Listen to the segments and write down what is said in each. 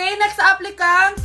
Okay, next applicant.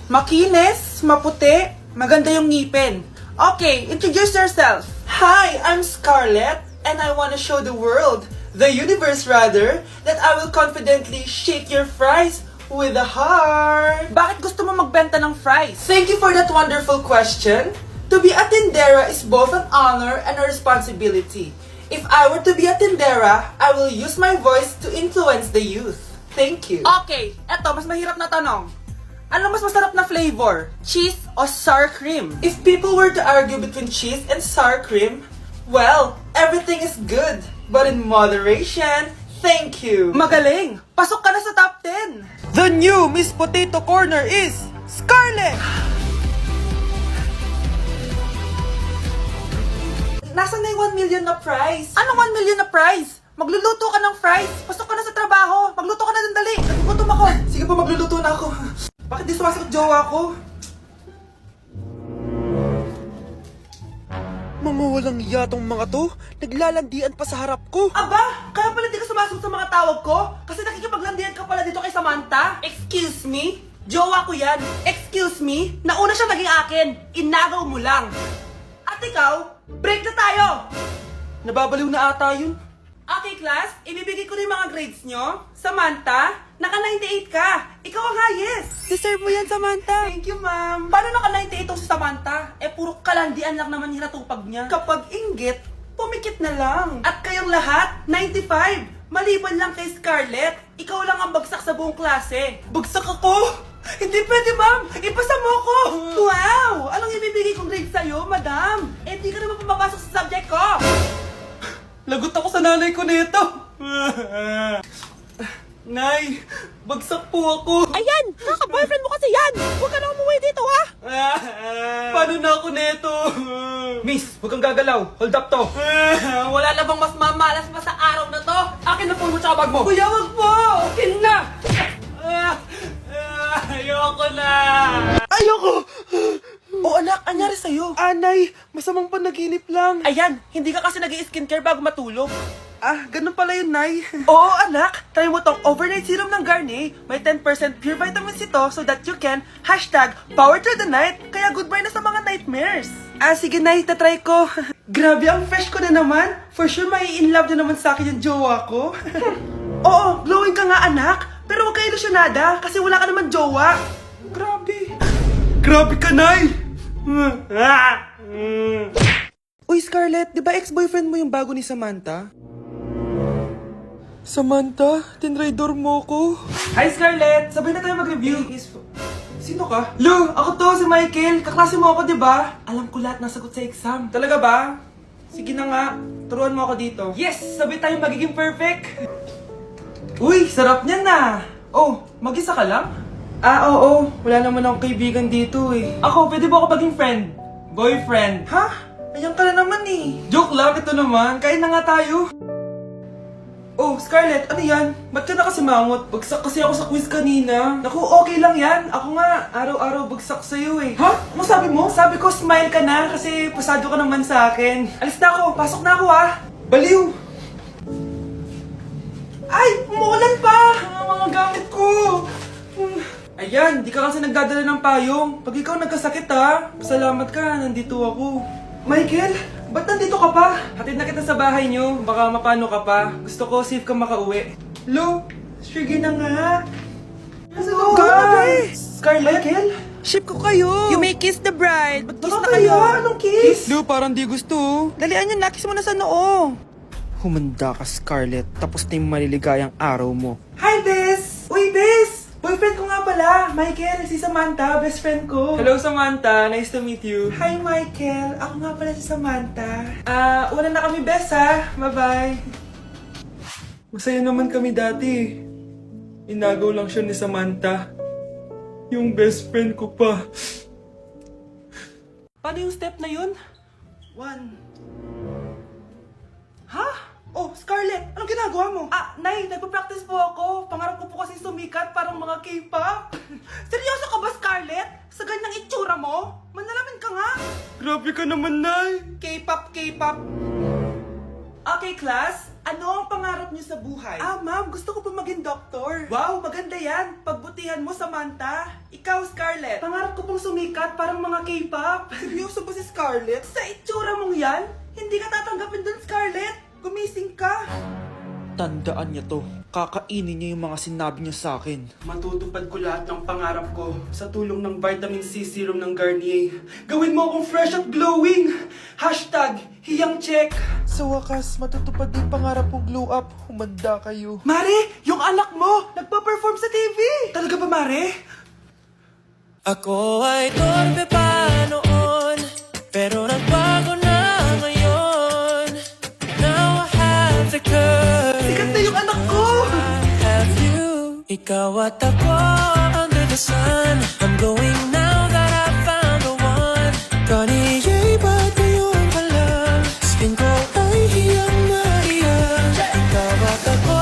Makinis, maputi, maganda yung ngipin. Okay, introduce yourself. Hi, I'm Scarlett, and I want to show the world, the universe rather, that I will confidently shake your fries with a heart. Bakit gusto mo magbenta ng fries? Thank you for that wonderful question. To be a tindera is both an honor and a responsibility. If I were to be a tindera, I will use my voice to influence the youth. Thank you. Okay, eto, mas mahirap na tanong. Ano mas masarap na flavor? Cheese o sour cream? If people were to argue between cheese and sour cream, well, everything is good, but in moderation. Thank you. Magaling! Pasok ka na sa top 10. The new Miss Potato Corner is Scarlett! Nasaan na yung 1 million na prize? Anong 1 million na prize? Magluluto ka ng fries. Pasok ka na sa trabaho. Magluto ka na ng dali. Nagugutom ako. Sige po, magluluto na ako. Bakit di sumasagot jowa ko? Mga walang yatong mga to, naglalandian pa sa harap ko. Aba, kaya pala di ka sumasagot sa mga tawag ko? Kasi nakikipaglandian ka pala dito kay Samantha? Excuse me? Jowa ko yan. Excuse me? Nauna siya naging akin. Inagaw mo lang. At ikaw, break na tayo! Nababaliw na ata yun. Okay, class. Ibibigay ko na yung mga grades nyo. Samantha, naka-98 ka. Ikaw ang highest. Deserve mo yan, Samantha. Thank you, ma'am. Paano naka-98 si Samantha? Puro kalandian lang naman hinatupag niya. Kapag inggit, pumikit na lang. At kayong lahat, 95. Maliban lang kay Scarlett, ikaw lang ang bagsak sa buong klase. Bagsak ako? Hindi pwede, ma'am. Ipasa mo ako. Wow! Anong ibibigay kong grade sa'yo, madam? Di ka naman pumapasok sa subject ko. Lagot ako sa nanay ko nito. Nay, bagsak po ako. Ayan! Kaka-boyfriend mo kasi yan! Huwag ka na umuwi dito, ha? Paano na ako neto? Miss, huwag kang gagalaw. Hold up to. Wala na bang mas mamalas pa sa araw na to? Akin na phone mo tsaka bag mo. Kuya, wag po. Akin na. Ayoko na. Ayoko! O anak, anyari sa'yo? Anay, masamang panaginip lang. Ayan, hindi ka kasi nag-i-skincare bago matulog. Ganun pala yun, Nay. Oo, anak. Try mo tong overnight serum ng Garnier. May 10% pure vitamins ito so that you can #power through the night. Kaya goodbye na sa mga nightmares. Sige, Nay. Tatry ko. Grabe, ang fresh ko na naman. For sure, may in love na naman sa akin yung jowa ko. Oo, glowing ka nga, anak. Pero huwag ka ilusyonada kasi wala ka naman jowa. Grabe. Grabe ka, Nay. Uy, Scarlett, di ba ex-boyfriend mo yung bago ni Samantha? Samantha, tinraidor mo ko. Hi, Scarlett! Sabay na tayo mag-review. Sino ka? Lu, ako to, si Michael. Kaklase mo ako, di ba? Alam ko lahat ng sagot sa exam. Talaga ba? Sige na nga, turuan mo ako dito. Yes! Sabay tayo magiging perfect! Uy, sarap niyan na! Oh, mag-isa ka lang? Oo. Wala naman akong kaibigan dito eh. Ako, pwede ba ako maging friend? Boyfriend? Ha? Ayan ka na naman eh. Joke lang, ito naman. Kain na nga tayo. Oh, Scarlett, ano yan? Ba't ka na kasi mangot? Bagsak kasi ako sa quiz kanina. Naku, okay lang yan. Ako nga, araw-araw bagsak sa'yo eh. Ha? Ano sabi mo? Sabi ko, smile ka na kasi pasado ka naman sa akin. Alis na ako, pasok na ako ah. Baliw! Ay, umuulan pa! Ang mga gamit ko! Ayan, di ka kasi nagdadala ng payong. Pag ikaw nagkasakit ha, salamat ka, nandito ako. Michael, ba't nandito ka pa? Hatid na kita sa bahay niyo, baka mapano ka pa. Gusto ko safe ka makauwi. Lo, sige na nga. Oo, grabe. Scarlett? Michael? Ship ko kayo. You may kiss the bride. Kiss na kayo? Anong kiss? Lu, parang di gusto. Dalian yun, nakis mo na sa noo. Humanda ka, Scarlett. Tapos na yung maliligayang araw mo. Hi, Bes! Uy, Bes! Boyfriend ko nga pala, Michael, si Samantha, best friend ko. Hello, Samantha. Nice to meet you. Hi, Michael. Ako nga pala si Samantha. Una na kami, best ha. Bye-bye. Masaya naman kami dati. Inagaw lang siya ni Samantha. Yung best friend ko pa. Paano yung step na yun? 1. Ha? Oh, Scarlett, anong ginagawa mo? Nay, nagpa-practice po ako. Pangarap ko po kasi sumikat parang mga K-pop. Seryoso ka ba, Scarlett? Sa ganyang itsura mo? Manalamin ka nga. Grabe ka naman, Nay. K-pop. Okay, class. Ano ang pangarap niyo sa buhay? Ah, ma'am, gusto ko po maging doktor. Wow, maganda yan. Pagbutihan mo, Samantha. Ikaw, Scarlett. Pangarap ko pong sumikat, parang mga K-pop. Seryoso ba si Scarlett? Sa itsura mong yan, hindi ka tatanggapin dun, Scarlett. Gumising ka. Tandaan niya to. Kakainin niya yung mga sinabi niya sa akin. Matutupad ko lahat ng pangarap ko sa tulong ng vitamin C serum ng Garnier. Gawin mo akong fresh at glowing! Hashtag, hiyang check! Sa wakas, matutupad din pangarap kong glow up. Humanda kayo. Mare, yung anak mo, nagpa-perform sa TV! Talaga ba, Mare? Ako ay torpe pa noon, pero nagbago na ngayon. Now I have the courage. Sikat na yung anak ko! I have you. Ikaw at ako under the sun. I'm going now that I found the one. Garnier, ba't ngayon pa lang? Skin ko ay hiyang na hiyang. Ikaw at ako,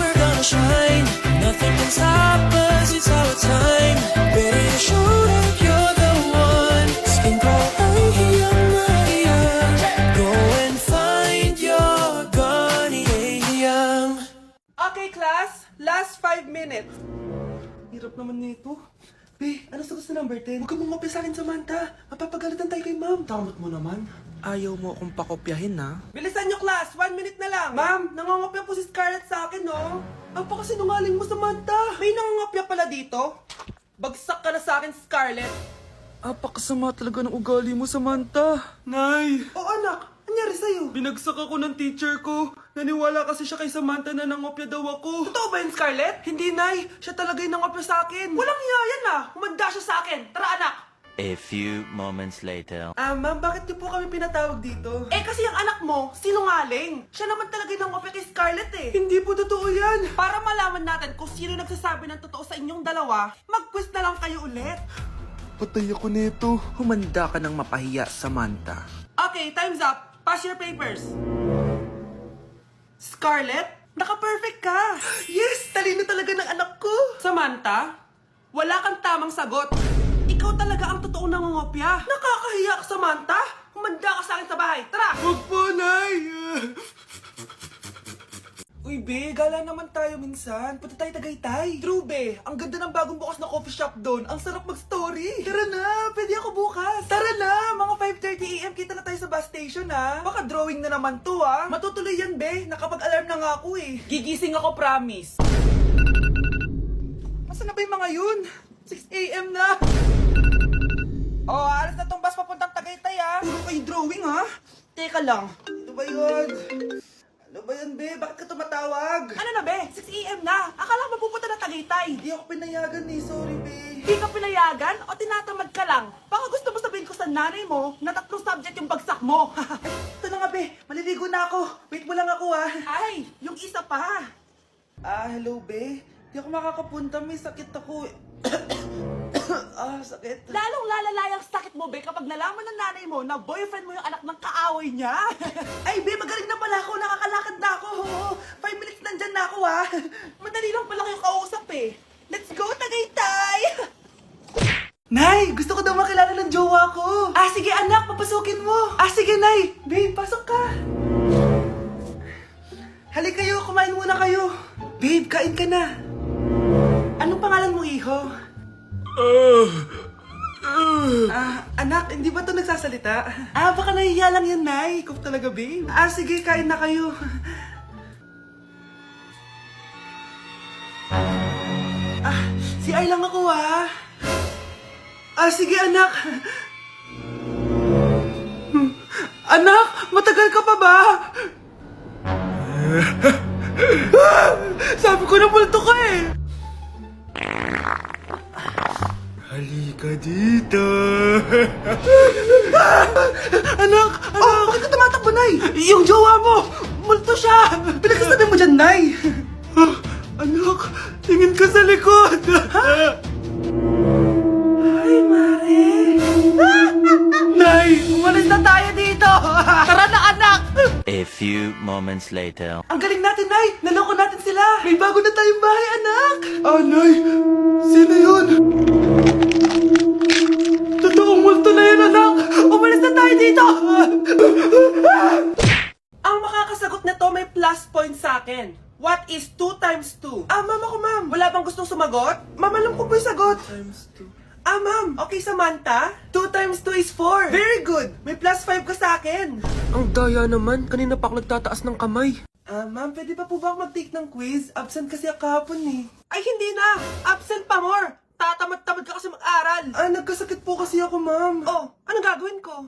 we're gonna shine. Nothing can stop us, it's our time. Ready to show that you're the one. Skin ko ay hiyang na hiyang. Go and find your Garnier hiyang. Okay, class. Last 5 minutes. Hirap naman nito. Be, ano sagot sa number 10? Huwag ka mong sa akin, Samantha. Mapapagalitan tayo kay ma'am. Tamot mo naman. Ayaw mo akong pakopyahin, ha? Bilisan nyo, class. 1 minute na lang. Ma'am, nangangopya po si Scarlett sa akin, no? Ang pakasinungaling mo, Samantha. May nangangopya pala dito. Bagsak ka na sa akin, Scarlett. Apakasama talaga ng ugali mo, Samantha. Nay! O anak, anyari sa'yo? Binagsak ako ng teacher ko. Naniwala kasi siya kay Samantha na nangopya daw ako. Totoo ba yun, Scarlett? Hindi, Nay. Siya talaga yung nangopya sa akin. Walang iya yan, ah. Humanda siya sa akin. Tara, anak. A few moments later. Ma'am, bakit niyo po kami pinatawag dito? Eh, kasi yung anak mo, sinungaling. Siya naman talaga yung nangopya kay Scarlett, eh. Hindi po totoo yan. Para malaman natin kung sino nagsasabi ng totoo sa inyong dalawa, mag-quiz na lang kayo ulit. Patay ako nito. Humanda ka ng mapahiya, Samantha. Okay, time's up. Pass your papers. Scarlett, naka-perfect ka. Yes, talino talaga ng anak ko. Samantha, wala kang tamang sagot. Ikaw talaga ang totoong nangungopya. Nakakahiya ka, Samantha. Humanda ka sa akin sa bahay. Tara! Huwag po, Nay! Uy, be, gala naman tayo minsan. Punta tayo Tagaytay. True, be. Ang ganda ng bagong bukas na coffee shop doon. Ang sarap mag-story. Tara na, pwede ako bukas. Tara na, mga 5:30 AM kita na tayo sa bus station, ha. Baka drawing na naman to, ha. Matutuloy yan, be. Nakapag-alarm na nga ako, eh. Gigising ako, promise. Nasaan na ba yung mga yun? 6 AM na. Oh, alas na tong bus papuntang Tagaytay, ha. Puro kayo drawing, ha. Teka lang. Ito ba yun? Ano ba yan, be? Bakit ka tumatawag? Ano na, be? 6 AM na. Akala mo pupunta na Tagaytay. Hindi ako pinayagan, eh. Sorry, be. Hindi ka pinayagan o tinatamad ka lang? Baka gusto mo sabihin ko sa nanay mo na 3 subject yung bagsak mo. Ito na nga, be. Maliligo na ako. Wait mo lang ako, ha. Ay, yung isa pa. Hello, be. Hindi ako makakapunta. May sakit ako, eh. Sakit. Lalong lalala yung sakit mo, be, kapag nalaman ng nanay mo na boyfriend mo yung anak ng kaaway niya. Ay, be, magaling na pala ako. Nakakalakad na ako. 5 minutes nandyan na ako, ha. Madali lang pala kayo kausap, eh. Let's go, Tagaytay! Nay, gusto ko daw makilala ng jowa ko. Sige, anak, papasukin mo. Sige, Nay. Babe, pasok ka. Halik kayo, kumain muna kayo. Babe, kain ka na. Anong pangalan mo, iho? Anak, hindi ba ito nagsasalita? Baka nahihiya lang yan, Nay. Ikaw talaga, babe. Sige, kain na kayo. CR lang ako, ha. Sige, anak. Anak, matagal ka pa ba? Sabi ko na multo ka, eh. Halika dito. Anak! Bakit ka tumatakbo, Nay? Yung jowa mo! Multo siya! Pinagsasabi mo dyan, Nay! Anak! Tingin ka sa likod! Ay, Mare! Nay! Umalis na tayo dito! Tara na, anak! A few moments later. Ang galing natin, Nay! Naloko natin sila! May bago na tayong bahay, anak! Nay! Sino yun? Totoong multo na yun, anak! Umalis na tayo dito! Ang makakasagot na to may plus point akin. What is 2 times 2? Ah, ma'am ako, ma'am. Wala bang gustong sumagot? Ma'am, alam ko po yung sagot. 2 times 2. Ah, ma'am. Okay, Samantha. 2 times 2 is 4. Very good. May plus 5 ka sa akin. Ang daya naman, kanina pa ako nagtataas ng kamay. Ah, ma'am, pwede pa po ba ako mag-take ng quiz? Absent kasi ako kahapon eh. Ay, hindi na! Absent pa more! Tatamad-tamad ka kasi mag-aral! Ah, nagkasakit po kasi ako, ma'am. Oh, anong gagawin ko?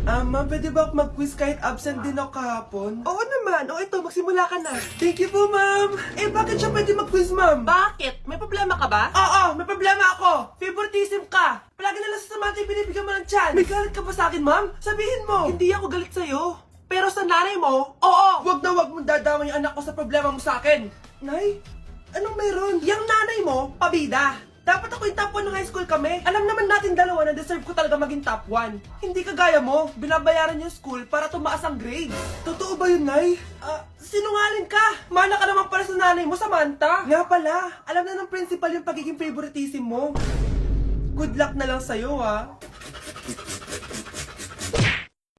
Ah, ma'am, pwede ba ako mag-quiz kahit absent din ako kahapon? Oo naman. O ito, magsimula ka na. Thank you po, ma'am. Eh, bakit siya pwede mag-quiz, ma'am? Bakit? May problema ka ba? Oo, may problema ako. Favoritism ka. Palagi na lang sa Samantha yung binibigyan mo ng chance. May galit ka ba sa akin, ma'am? Sabihin mo. Hindi ako galit sa'yo. Pero sa nanay mo, oo. Wag na wag mong dadama yung anak ko sa problema mo sa akin. Nay, anong meron? Yang nanay mo, pabida. Dapat ako yung top 1 ng high school kami. Alam naman natin dalawa na deserve ko talaga maging top 1. Hindi kagaya mo, binabayaran yung school para tumaas ang grades. Totoo ba yun, Nay? Sinungaling ka! Mana ka naman para sa nanay mo, Samantha. Nga pala, alam na ng principal yung pagiging favoritism mo. Good luck na lang sa'yo, ah.